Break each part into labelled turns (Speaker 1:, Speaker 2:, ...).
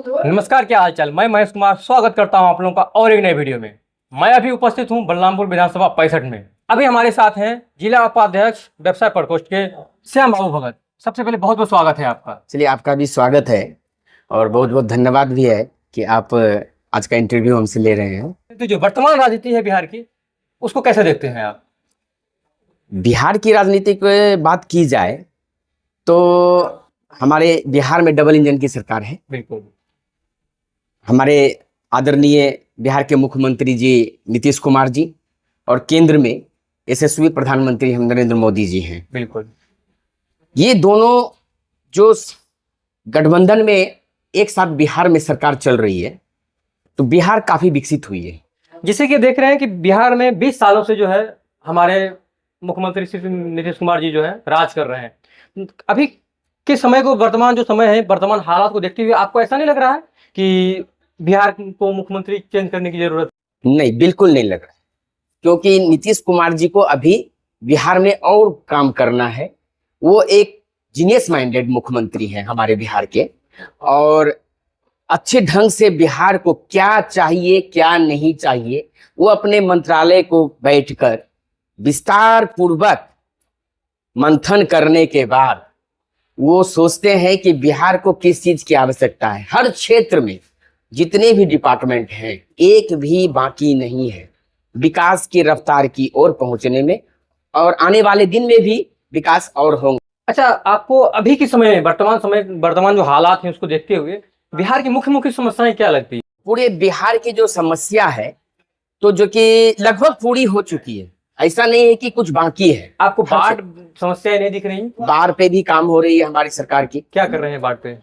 Speaker 1: नमस्कार, क्या हाल चाल। मैं महेश कुमार स्वागत करता हूं आप लोगों का और एक नए वीडियो में। मैं अभी उपस्थित हूं बलरामपुर विधानसभा 65 में। अभी हमारे साथ हैं जिला उपाध्यक्ष व्यवसाय प्रकोष्ठ के श्याम बाबू भगत। सबसे पहले बहुत बहुत स्वागत है आपका।
Speaker 2: चलिए, आपका भी स्वागत है और बहुत बहुत धन्यवाद भी है कि आप आज का इंटरव्यू हमसे ले रहे हैं।
Speaker 1: तो जो वर्तमान राजनीति है बिहार की, उसको कैसे देखते हैं आप?
Speaker 2: बिहार की राजनीति की बात की जाए तो हमारे बिहार में डबल इंजन की सरकार है।
Speaker 1: बिल्कुल।
Speaker 2: हमारे आदरणीय बिहार के मुख्यमंत्री जी नीतीश कुमार जी और केंद्र में यशस्वी प्रधानमंत्री हम नरेंद्र मोदी जी हैं।
Speaker 1: बिल्कुल।
Speaker 2: ये दोनों जो गठबंधन में एक साथ बिहार में सरकार चल रही है तो बिहार काफी विकसित हुई है।
Speaker 1: जिसे कि देख रहे हैं कि बिहार में 20 सालों से जो है हमारे मुख्यमंत्री श्री नीतीश कुमार जी जो है राज कर रहे हैं। अभी के समय को, वर्तमान जो समय है, वर्तमान हालात को देखते हुए आपको ऐसा नहीं लग रहा है कि बिहार को मुख्यमंत्री चेंज करने की जरूरत?
Speaker 2: नहीं, बिल्कुल नहीं लग रहा, क्योंकि नीतीश कुमार जी को अभी बिहार में और काम करना है। वो एक जीनियस माइंडेड मुख्यमंत्री हैं हमारे बिहार के, और अच्छे ढंग से बिहार को क्या चाहिए क्या नहीं चाहिए वो अपने मंत्रालय को बैठकर विस्तार पूर्वक मंथन करने के बाद वो सोचते हैं कि बिहार को किस चीज की आवश्यकता है। हर क्षेत्र में जितने भी डिपार्टमेंट हैं एक भी बाकी नहीं है विकास की रफ्तार की ओर पहुंचने में, और आने वाले दिन में भी विकास और होंगे।
Speaker 1: अच्छा, आपको अभी के समय वर्तमान जो हालात हैं उसको देखते हुए बिहार की मुख्य मुख्य समस्याएं क्या लगती है?
Speaker 2: पूरे बिहार की जो समस्या है तो जो कि लगभग पूरी हो चुकी है, ऐसा नहीं है कि कुछ बाकी है।
Speaker 1: आपको बाढ़ समस्याएं नहीं दिख रही?
Speaker 2: बाढ़ पे भी काम हो रही है हमारी सरकार की।
Speaker 1: क्या कर रहे हैं बाढ़ पे?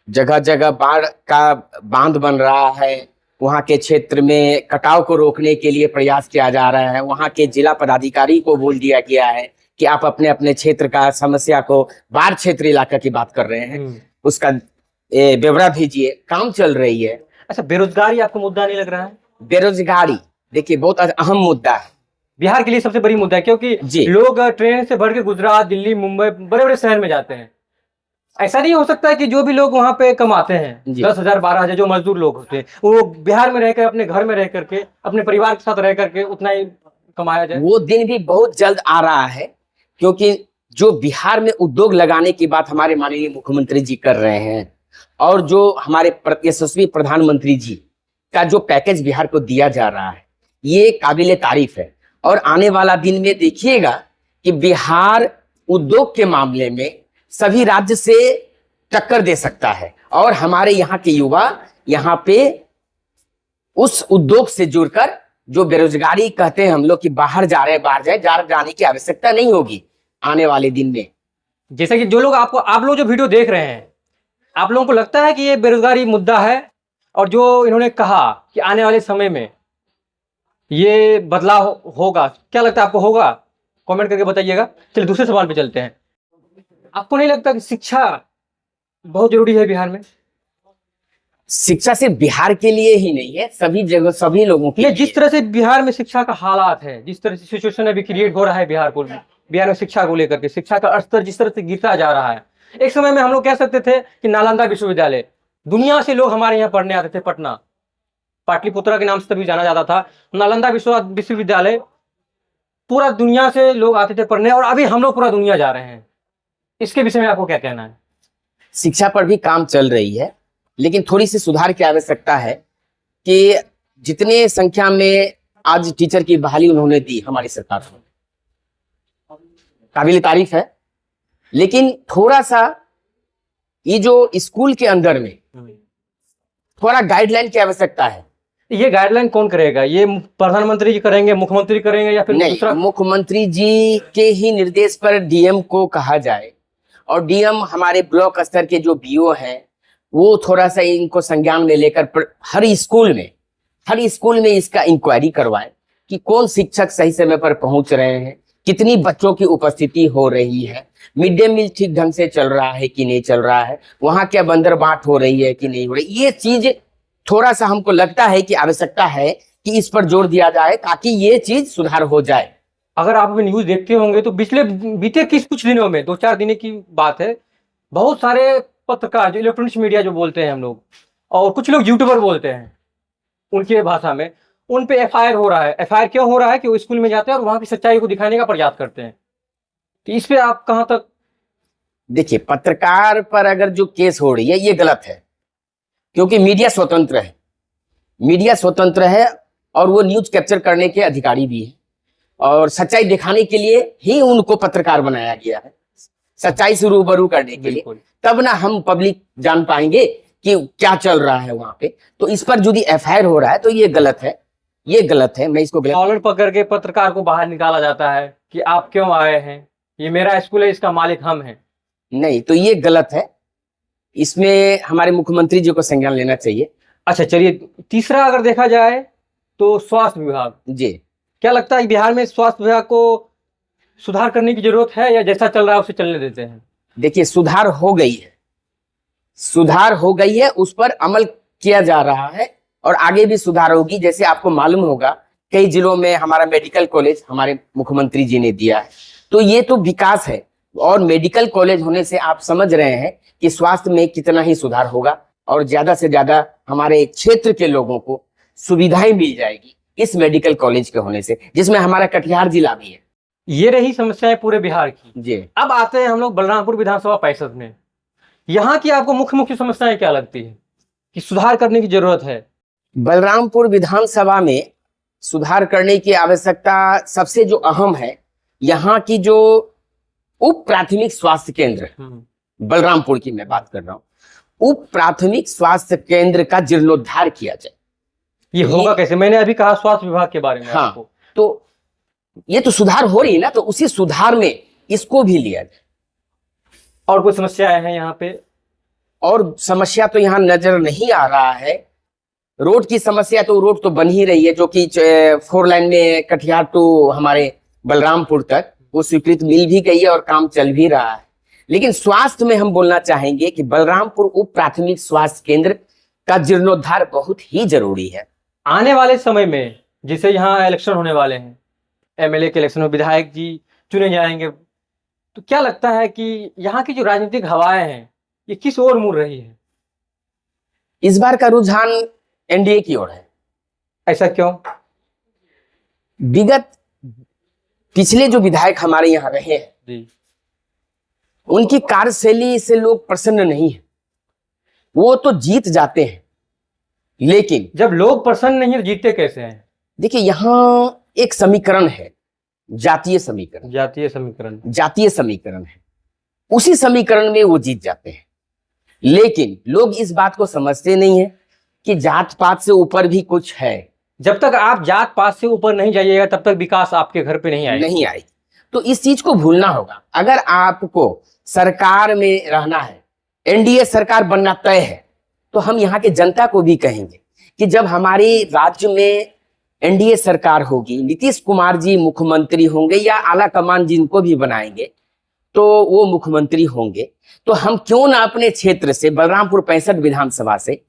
Speaker 2: जगह जगह बाढ़ का बांध बन रहा है। वहाँ के क्षेत्र में कटाव को रोकने के लिए प्रयास किया जा रहा है। वहाँ के जिला पदाधिकारी को बोल दिया गया है कि आप अपने अपने क्षेत्र का समस्या को, बाढ़ क्षेत्र इलाका की बात कर रहे हैं, उसका ब्यौरा भेजिए। काम चल रही है।
Speaker 1: अच्छा, बेरोजगारी आपको मुद्दा नहीं लग रहा है?
Speaker 2: बेरोजगारी देखिए बहुत अहम मुद्दा है
Speaker 1: बिहार के लिए, सबसे बड़ी मुद्दा है, क्योंकि लोग ट्रेन से बढ़ के गुजरात, दिल्ली, मुंबई, बड़े बड़े शहर में जाते हैं। ऐसा नहीं हो सकता है कि जो भी लोग वहाँ पे कमाते हैं 10,000 12,000 जो मजदूर लोग होते हैं वो बिहार में रहकर, अपने घर में रह करके, अपने परिवार के साथ रह करके उतना ही कमाया जाए? वो
Speaker 2: दिन भी बहुत जल्द आ रहा है, क्योंकि जो बिहार में उद्योग लगाने की बात हमारे माननीय मुख्यमंत्री जी कर रहे हैं और जो हमारे यशस्वी प्रधानमंत्री जी का जो पैकेज बिहार को दिया जा रहा है ये काबिले तारीफ है। और आने वाला दिन में देखिएगा कि बिहार उद्योग के मामले में सभी राज्य से टक्कर दे सकता है, और हमारे यहाँ के युवा यहाँ पे उस उद्योग से जुड़कर, जो बेरोजगारी कहते हैं हम लोग कि बाहर जा रहे हैं, बाहर जाने की आवश्यकता नहीं होगी आने वाले दिन में।
Speaker 1: जैसे कि जो लोग आप लोग जो वीडियो देख रहे हैं, आप लोगों को लगता है कि ये बेरोजगारी मुद्दा है, और जो इन्होंने कहा कि आने वाले समय में ये बदलाव होगा, क्या लगता है आपको होगा? कमेंट करके बताइएगा। चलिए दूसरे सवाल पे चलते हैं। आपको नहीं लगता कि शिक्षा बहुत जरूरी है बिहार में?
Speaker 2: शिक्षा सिर्फ बिहार के लिए ही नहीं है, सभी जगह सभी लोगों के लिए।
Speaker 1: जिस तरह से बिहार में शिक्षा का हालात है, जिस तरह से सिचुएशन अभी क्रिएट हो रहा है बिहार में शिक्षा को लेकर के, शिक्षा का स्तर जिस तरह से गिरता जा रहा है। एक समय में हम लोग कह सकते थे कि नालंदा विश्वविद्यालय, दुनिया से लोग हमारे यहाँ पढ़ने आते थे। पटना, पाटलिपुत्रा के नाम से तभी जाना जाता था। नालंदा विश्वविद्यालय, पूरा दुनिया से लोग आते थे पढ़ने, और अभी हम लोग पूरा दुनिया जा रहे हैं। इसके विषय में आपको क्या कहना है?
Speaker 2: शिक्षा पर भी काम चल रही है, लेकिन थोड़ी सी सुधार की आवश्यकता है कि जितने संख्या में आज टीचर की बहाली उन्होंने दी हमारी सरकार को, काबिल तारीफ है, लेकिन थोड़ा सा ये जो स्कूल के अंदर में थोड़ा गाइडलाइन की आवश्यकता है।
Speaker 1: ये गाइडलाइन कौन करेगा? ये प्रधानमंत्री जी करेंगे, मुख्यमंत्री करेंगे, या फिर
Speaker 2: नहीं? मुख्यमंत्री जी के ही निर्देश पर डीएम को कहा जाए, और डीएम हमारे ब्लॉक स्तर के जो बीओ हैं वो थोड़ा सा इनको संज्ञान में लेकर हर स्कूल में इसका इंक्वायरी करवाएं कि कौन शिक्षक सही समय पर पहुंच रहे हैं, कितनी बच्चों की उपस्थिति हो रही है, मिड डे मील ठीक ढंग से चल रहा है कि नहीं चल रहा है, वहां क्या बंदर बांट हो रही है कि नहीं हो रही। ये चीज थोड़ा सा हमको लगता है कि आवश्यकता है कि इस पर जोर दिया जाए ताकि ये चीज सुधार हो जाए।
Speaker 1: अगर आप अभी न्यूज देखते होंगे तो बीते कुछ दिनों में, 2-4 दिन की बात है, बहुत सारे पत्रकार, जो इलेक्ट्रॉनिक्स मीडिया जो बोलते हैं हम लोग, और कुछ लोग यूट्यूबर बोलते हैं उनकी भाषा में, उन पे एफआईआर हो रहा है। एफआईआर क्यों हो रहा है कि वो स्कूल में जाते हैं और वहां की सच्चाई को दिखाने का प्रयास करते हैं। तो इस पे आप कहां तक?
Speaker 2: देखिए, पत्रकार पर अगर जो केस हो रही है ये गलत है, क्योंकि मीडिया स्वतंत्र है, मीडिया स्वतंत्र है और वो न्यूज कैप्चर करने के अधिकारी भी है, और सच्चाई दिखाने के लिए ही उनको पत्रकार बनाया गया है, सच्चाई से रूबरू करने के लिए।
Speaker 1: बिल्कुल।
Speaker 2: तब ना हम पब्लिक जान पाएंगे कि क्या चल रहा है वहां पे। तो इस पर यदि एफआईआर हो रहा है तो ये गलत है, ये गलत है, मैं इसको गलत।
Speaker 1: कॉलर पकड़ के पत्रकार को बाहर निकाला जाता है कि आप क्यों आए हैं, ये मेरा स्कूल है, इसका मालिक हम हैं।
Speaker 2: नहीं, तो ये गलत है, इसमें हमारे मुख्यमंत्री जी को संज्ञान लेना चाहिए।
Speaker 1: अच्छा चलिए, तीसरा अगर देखा जाए तो स्वास्थ्य विभाग।
Speaker 2: जी,
Speaker 1: क्या लगता है कि बिहार में स्वास्थ्य विभाग को सुधार करने की जरूरत है या जैसा चल रहा है उसे चलने देते हैं?
Speaker 2: देखिए, सुधार हो गई है, सुधार हो गई है, उस पर अमल किया जा रहा है और आगे भी सुधार होगी। जैसे आपको मालूम होगा, कई जिलों में हमारा मेडिकल कॉलेज हमारे मुख्यमंत्री जी ने दिया है, तो ये तो विकास है। और मेडिकल कॉलेज होने से आप समझ रहे हैं कि स्वास्थ्य में कितना ही सुधार होगा और ज्यादा से ज्यादा हमारे क्षेत्र के लोगों को सुविधाएं मिल जाएगी इस मेडिकल कॉलेज के होने से, जिसमें हमारा कटिहार जिला भी है।
Speaker 1: ये रही समस्याएं पूरे बिहार की।
Speaker 2: जी,
Speaker 1: अब आते हैं हम लोग बलरामपुर विधानसभा परिषद में। यहाँ की आपको मुख्य मुख्य समस्याएं क्या लगती है कि सुधार करने की जरूरत है?
Speaker 2: बलरामपुर विधानसभा में सुधार करने की आवश्यकता सबसे जो अहम है, यहाँ की जो उप प्राथमिक स्वास्थ्य केंद्र, बलरामपुर की मैं बात कर रहा हूँ, उप प्राथमिक स्वास्थ्य केंद्र का जीर्णोद्धार किया जाए।
Speaker 1: ये होगा कैसे? मैंने अभी कहा स्वास्थ्य विभाग के बारे में।
Speaker 2: हाँ,
Speaker 1: आपको
Speaker 2: तो ये तो सुधार हो रही है ना, तो उसी सुधार में इसको भी लिया जाए।
Speaker 1: और कोई समस्याएं हैं यहाँ पे?
Speaker 2: और समस्या तो यहाँ नजर नहीं आ रहा है। रोड की समस्या तो रोड तो बन ही रही है, जो कि 4 लाइन में कटिहार टू हमारे बलरामपुर तक वो स्वीकृत मिल भी गई है और काम चल भी रहा है। लेकिन स्वास्थ्य में हम बोलना चाहेंगे कि बलरामपुर उप प्राथमिक स्वास्थ्य केंद्र का जीर्णोद्धार बहुत ही जरूरी है।
Speaker 1: आने वाले समय में जिसे यहाँ इलेक्शन होने वाले हैं, एमएलए के इलेक्शन में विधायक जी चुने जाएंगे, तो क्या लगता है कि यहाँ की जो राजनीतिक हवाएं हैं ये किस ओर मुड़ रही है?
Speaker 2: इस बार का रुझान एनडीए की ओर है।
Speaker 1: ऐसा क्यों?
Speaker 2: विगत पिछले जो विधायक हमारे यहाँ रहे हैं
Speaker 1: जी,
Speaker 2: उनकी कार्यशैली से लोग प्रसन्न नहीं है। वो तो जीत जाते हैं, लेकिन
Speaker 1: जब लोग प्रसन्न नहीं है तो जीतते कैसे हैं?
Speaker 2: देखिए, यहाँ एक समीकरण है, जातीय समीकरण,
Speaker 1: जातीय समीकरण।
Speaker 2: जातीय समीकरण है, उसी समीकरण में वो जीत जाते हैं। लेकिन लोग इस बात को समझते नहीं है कि जात पात से ऊपर भी कुछ है।
Speaker 1: जब तक आप जात पात से ऊपर नहीं जाइएगा तब तक विकास आपके घर पे नहीं आएगा।
Speaker 2: नहीं आई, तो इस चीज को भूलना होगा। अगर आपको सरकार में रहना है, एनडीए सरकार बनना तय है, तो हम यहाँ के जनता को भी कहेंगे कि जब हमारे राज्य में एनडीए सरकार होगी, नीतीश कुमार जी मुख्यमंत्री होंगे या आला कमान जिनको भी बनाएंगे तो वो मुख्यमंत्री होंगे, तो हम क्यों ना अपने क्षेत्र से बलरामपुर 65 विधानसभा से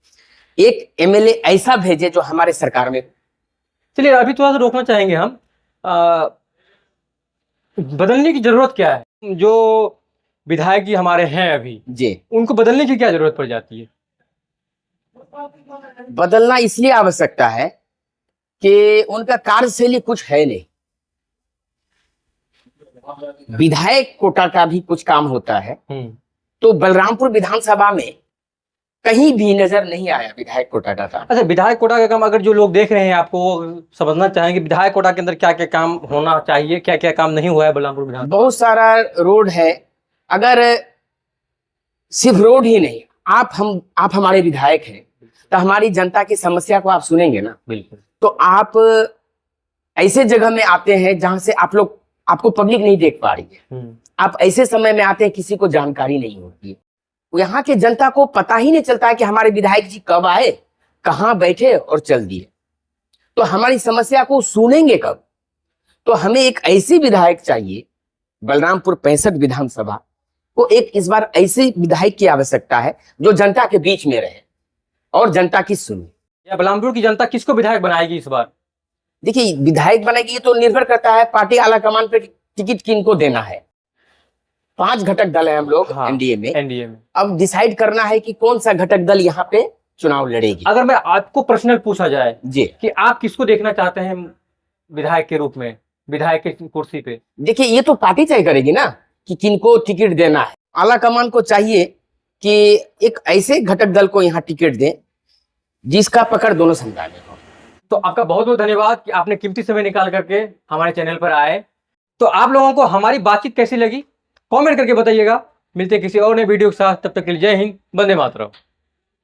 Speaker 2: एक एमएलए ऐसा भेजे जो हमारे सरकार में।
Speaker 1: चलिए, अभी थोड़ा सा रोकना चाहेंगे हम। बदलने की जरूरत क्या है? जो विधायक जी हमारे हैं अभी,
Speaker 2: जी,
Speaker 1: उनको बदलने की क्या जरूरत पड़ जाती है?
Speaker 2: बदलना इसलिए आवश्यकता है कि उनका कार्यशैली कुछ है नहीं। विधायक कोटा का भी कुछ काम होता है, तो बलरामपुर विधानसभा में कहीं भी नजर नहीं आया विधायक कोटा का काम।
Speaker 1: अच्छा, विधायक कोटा का काम अगर जो लोग देख रहे हैं आपको वो समझना चाहेंगे विधायक कोटा के अंदर क्या क्या काम होना चाहिए, क्या क्या काम नहीं हुआ है बलरामपुर विधानसभा?
Speaker 2: बहुत सारा रोड है। अगर सिर्फ रोड ही नहीं, आप हमारे विधायक हैं, तो हमारी जनता की समस्या को आप सुनेंगे ना।
Speaker 1: बिल्कुल।
Speaker 2: तो आप ऐसे जगह में आते हैं जहां से आपको पब्लिक नहीं देख पा रही है। आप ऐसे समय में आते हैं किसी को जानकारी नहीं होती है। यहाँ के जनता को पता ही नहीं चलता है कि हमारे विधायक जी कब आए, कहाँ बैठे और चल दिए। तो हमारी समस्या को सुनेंगे कब? तो हमें एक ऐसी विधायक चाहिए, बलरामपुर 65 विधानसभा को एक इस बार ऐसे विधायक की आवश्यकता है जो जनता के बीच में रहे और जनता की सुने।
Speaker 1: या बलरामपुर की जनता किसको विधायक बनाएगी इस बार?
Speaker 2: देखिए, विधायक बनेगी ये तो निर्भर करता है पार्टी आला कमान पे टिकट किनको देना है। 5 घटक दल है हम लोग।
Speaker 1: हाँ,
Speaker 2: एनडीए में
Speaker 1: एनडीए में
Speaker 2: अब डिसाइड करना है कि कौन सा घटक दल यहाँ पे चुनाव लड़ेगी।
Speaker 1: अगर मैं आपको पर्सनल पूछा जाए
Speaker 2: जी,
Speaker 1: कि आप किसको देखना चाहते हैं विधायक के रूप में, विधायक की कुर्सी पे?
Speaker 2: देखिए ये तो पार्टी तय करेगी ना कि किनको टिकट देना है। आला कमान को चाहिए कि एक ऐसे घटक दल को यहाँ टिकट दें जिसका पकड़ दोनों समुदाय में हो।
Speaker 1: तो आपका बहुत बहुत धन्यवाद कि आपने कीमती समय निकाल करके हमारे चैनल पर आए। तो आप लोगों को हमारी बातचीत कैसी लगी कमेंट करके बताइएगा। मिलते हैं किसी और नए वीडियो के साथ, तब तक के लिए जय हिंद, वंदे मातरम।